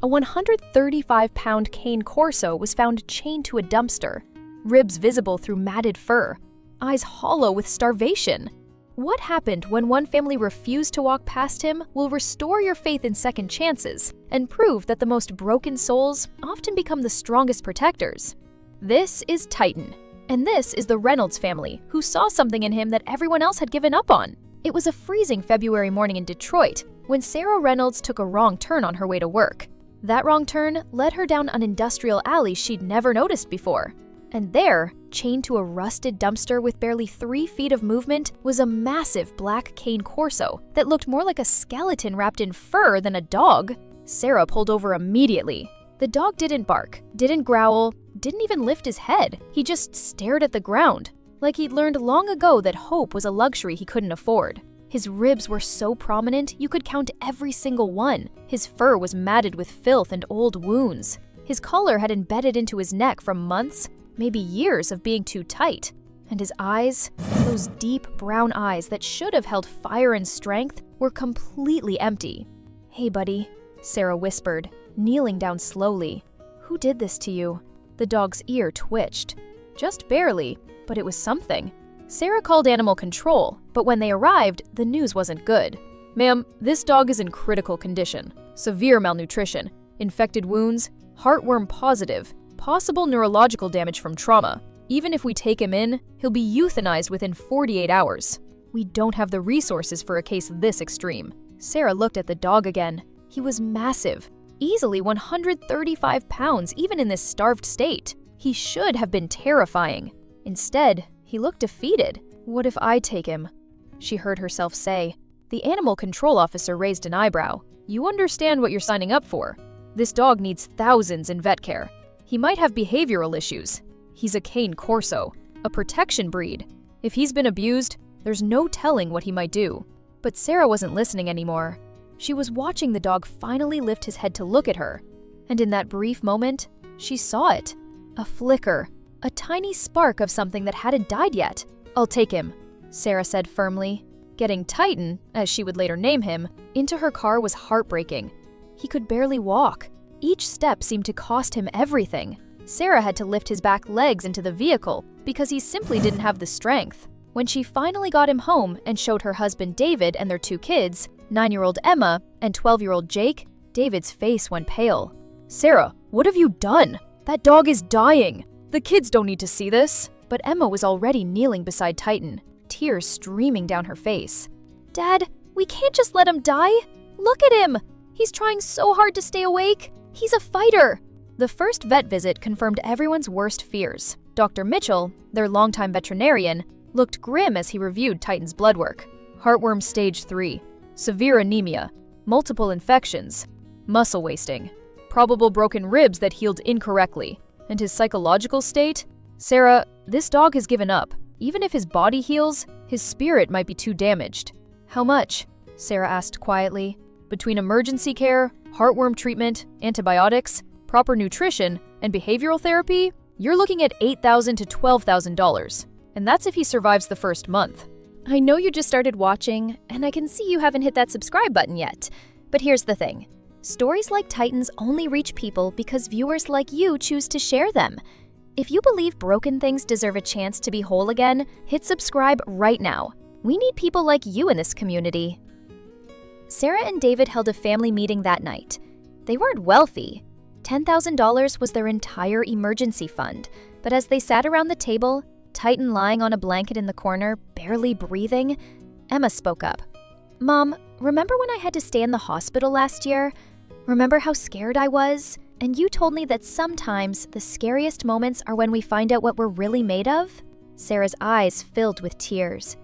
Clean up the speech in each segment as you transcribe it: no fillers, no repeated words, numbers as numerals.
A 135-pound cane Corso was found chained to a dumpster, ribs visible through matted fur, eyes hollow with starvation. What happened when one family refused to walk past him will restore your faith in second chances and prove that the most broken souls often become the strongest protectors. This is Titan, and this is the Reynolds family, who saw something in him that everyone else had given up on. It was a freezing February morning in Detroit when Sarah Reynolds took a wrong turn on her way to work. That wrong turn led her down an industrial alley she'd never noticed before. And there, chained to a rusted dumpster with barely 3 feet of movement, was a massive black cane Corso that looked more like a skeleton wrapped in fur than a dog. Sarah pulled over immediately. The dog didn't bark, didn't growl, didn't even lift his head. He just stared at the ground, like he'd learned long ago that hope was a luxury he couldn't afford. His ribs were so prominent you could count every single one. His fur was matted with filth and old wounds. His collar had embedded into his neck from months, maybe years of being too tight. And his eyes, those deep brown eyes that should have held fire and strength, were completely empty. "Hey, buddy," Sarah whispered, kneeling down slowly. "Who did this to you?" The dog's ear twitched. Just barely, but it was something. Sarah called animal control, but when they arrived, the news wasn't good. "Ma'am, this dog is in critical condition. Severe malnutrition, infected wounds, heartworm positive, possible neurological damage from trauma. Even if we take him in, he'll be euthanized within 48 hours. We don't have the resources for a case this extreme." Sarah looked at the dog again. He was massive, easily 135 pounds even in this starved state. He should have been terrifying. Instead, he looked defeated. "What if I take him?" she heard herself say. The animal control officer raised an eyebrow. "You understand what you're signing up for. This dog needs thousands in vet care. He might have behavioral issues. He's a cane Corso, a protection breed. If he's been abused, there's no telling what he might do." But Sarah wasn't listening anymore. She was watching the dog finally lift his head to look at her. And in that brief moment, she saw it. A flicker, a tiny spark of something that hadn't died yet. "I'll take him," Sarah said firmly. Getting Titan, as she would later name him, into her car was heartbreaking. He could barely walk. Each step seemed to cost him everything. Sarah had to lift his back legs into the vehicle because he simply didn't have the strength. When she finally got him home and showed her husband David and their 2 kids, 9-year-old Emma and 12-year-old Jake, David's face went pale. "Sarah, what have you done? That dog is dying. The kids don't need to see this." But Emma was already kneeling beside Titan, tears streaming down her face. "Dad, we can't just let him die. Look at him. He's trying so hard to stay awake. He's a fighter." The first vet visit confirmed everyone's worst fears. Dr. Mitchell, their longtime veterinarian, looked grim as he reviewed Titan's blood work. Heartworm stage 3, severe anemia, multiple infections, muscle wasting, probable broken ribs that healed incorrectly, and his psychological state? "Sarah, this dog has given up. Even if his body heals, his spirit might be too damaged." "How much?" Sarah asked quietly. "Between emergency care, heartworm treatment, antibiotics, proper nutrition, and behavioral therapy, you're looking at $8,000 to $12,000. And that's if he survives the first month." I know you just started watching, and I can see you haven't hit that subscribe button yet. But here's the thing. Stories like Titan's only reach people because viewers like you choose to share them. If you believe broken things deserve a chance to be whole again, hit subscribe right now. We need people like you in this community. Sarah and David held a family meeting that night. They weren't wealthy. $10,000 was their entire emergency fund, but as they sat around the table, Titan lying on a blanket in the corner, barely breathing, Emma spoke up. "Mom, remember when I had to stay in the hospital last year? Remember how scared I was? And you told me that sometimes the scariest moments are when we find out what we're really made of?" Sarah's eyes filled with tears.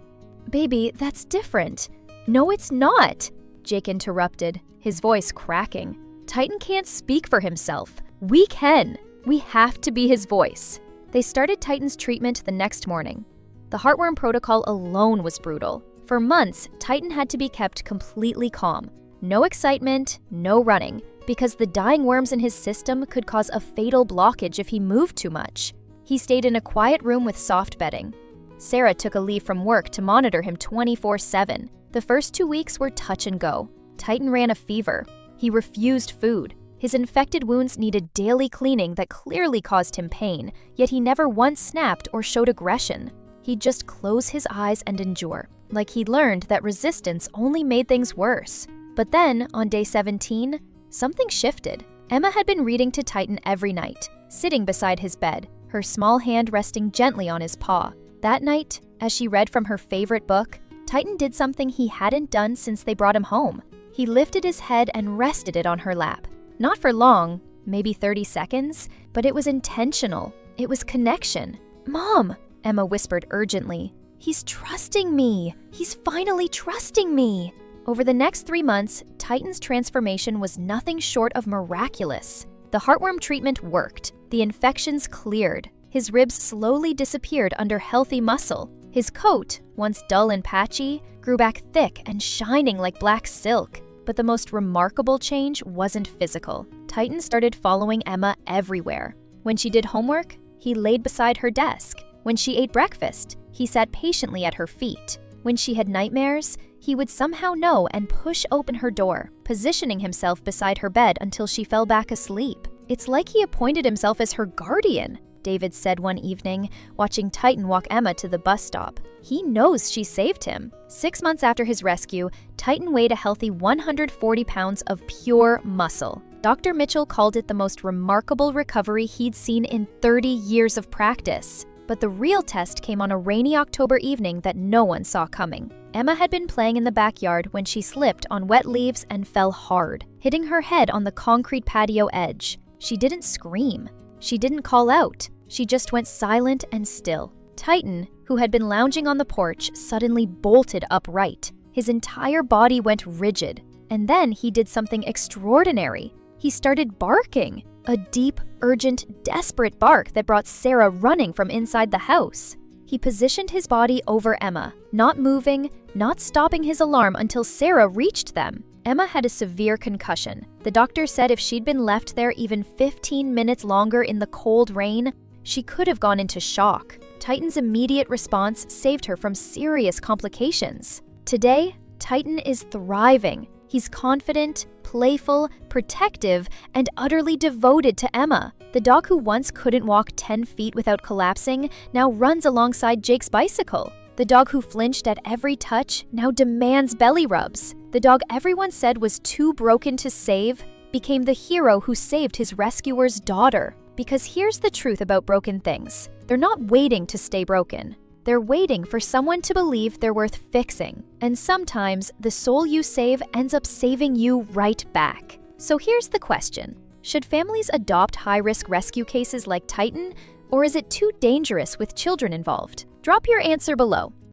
"Baby, that's different." "No, it's not," Jake interrupted, his voice cracking. "Titan can't speak for himself. We can. We have to be his voice." They started Titan's treatment the next morning. The heartworm protocol alone was brutal. For months, Titan had to be kept completely calm. No excitement, no running, because the dying worms in his system could cause a fatal blockage if he moved too much. He stayed in a quiet room with soft bedding. Sarah took a leave from work to monitor him 24/7. The first 2 weeks were touch and go. Titan ran a fever. He refused food. His infected wounds needed daily cleaning that clearly caused him pain, yet he never once snapped or showed aggression. He'd just close his eyes and endure, like he'd learned that resistance only made things worse. But then, on day 17, something shifted. Emma had been reading to Titan every night, sitting beside his bed, her small hand resting gently on his paw. That night, as she read from her favorite book, Titan did something he hadn't done since they brought him home. He lifted his head and rested it on her lap. Not for long, maybe 30 seconds, but it was intentional. It was connection. "Mom," Emma whispered urgently. "He's trusting me. He's finally trusting me." Over the next 3 months, Titan's transformation was nothing short of miraculous. The heartworm treatment worked. The infections cleared. His ribs slowly disappeared under healthy muscle. His coat, once dull and patchy, grew back thick and shining like black silk. But the most remarkable change wasn't physical. Titan started following Emma everywhere. When she did homework, he laid beside her desk. When she ate breakfast, he sat patiently at her feet. When she had nightmares, he would somehow know and push open her door, positioning himself beside her bed until she fell back asleep. "It's like he appointed himself as her guardian," David said one evening, watching Titan walk Emma to the bus stop. He knows she saved him. 6 months after his rescue, Titan weighed a healthy 140 pounds of pure muscle. Dr. Mitchell called it the most remarkable recovery he'd seen in 30 years of practice. But the real test came on a rainy October evening that no one saw coming. Emma had been playing in the backyard when she slipped on wet leaves and fell hard, hitting her head on the concrete patio edge. She didn't scream. She didn't call out. She just went silent and still. Titan, who had been lounging on the porch, suddenly bolted upright. His entire body went rigid. And then he did something extraordinary. He started barking. A deep, urgent, desperate bark that brought Sarah running from inside the house. He positioned his body over Emma, not moving, not stopping his alarm until Sarah reached them. Emma had a severe concussion. The doctor said if she'd been left there even 15 minutes longer in the cold rain, she could have gone into shock. Titan's immediate response saved her from serious complications. Today, Titan is thriving. He's confident, playful, protective, and utterly devoted to Emma. The dog who once couldn't walk 10 feet without collapsing now runs alongside Jake's bicycle. The dog who flinched at every touch now demands belly rubs. The dog everyone said was too broken to save became the hero who saved his rescuer's daughter. Because here's the truth about broken things. They're not waiting to stay broken. They're waiting for someone to believe they're worth fixing. And sometimes, the soul you save ends up saving you right back. So here's the question. Should families adopt high-risk rescue cases like Titan, or is it too dangerous with children involved? Drop your answer below.